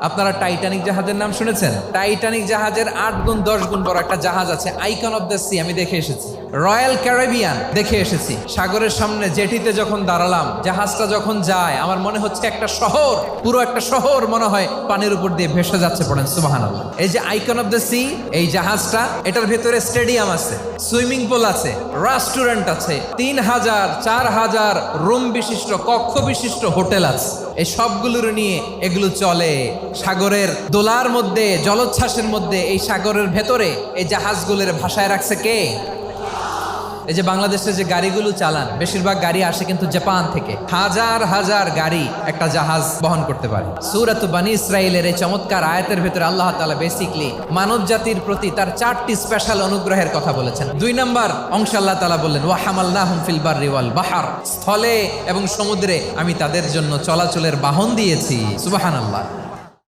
আপনারা টাইটানিক জাহাজের নাম শুনেছেন? টাইটানিক জাহাজের 8 গুণ 10 গুণ বড় একটা জাহাজ আছে, আইকন অফ দ্য সি, আমি দেখে এসেছি। রয়্যাল ক্যারিবিয়ান দেখে এসেছি। সাগরের সামনে জেটিতে যখন দাঁড়ালাম, জাহাজটা যখন যায়, আমার মনে হচ্ছে একটা শহর, পুরো একটা শহর মনে হয় পানির উপর দিয়ে ভেসে যাচ্ছে। পড়েন সুবহানাল্লাহ। এই যে আইকন অফ দ্য সি, এই জাহাজটা, এটার ভেতরে স্টেডিয়াম আছে, সুইমিং পুল আছে, রেস্টুরেন্ট আছে, 3000 4000 রুম বিশিষ্ট, কক্ষ বিশিষ্ট হোটেল আছে। এই সবগুলোর নিয়ে এগুলো চলে সাগরের দোলার মধ্যে, জলোচ্ছ্বাসের মধ্যে। এই সাগরের ভেতরে এই জাহাজগুলোর ভাষায় রাখছে কে? এই যে বাংলাদেশে যে গাড়িগুলো চালান, বেশিরভাগ গাড়ি আসে কিন্তু জাপান থেকে। হাজার হাজার গাড়ি একটা জাহাজ বহন করতে পারে। সূরাত বানী ইসরাইলের এই চমৎকার আয়াতের ভেতরে আল্লাহ তাআলা বেসিকলি মানব জাতির প্রতি তার 4টি স্পেশাল অনুগ্রহের কথা বলেছেন। 2 নম্বর অংশে আল্লাহ তাআলা বললেন, ওয়া হামালনাহুম ফিল বাররি ওয়াল বাহর, স্থলে এবং সমুদ্রে আমি তাদের জন্য চলাচলের বাহন দিয়েছি। সুবহানাল্লাহ।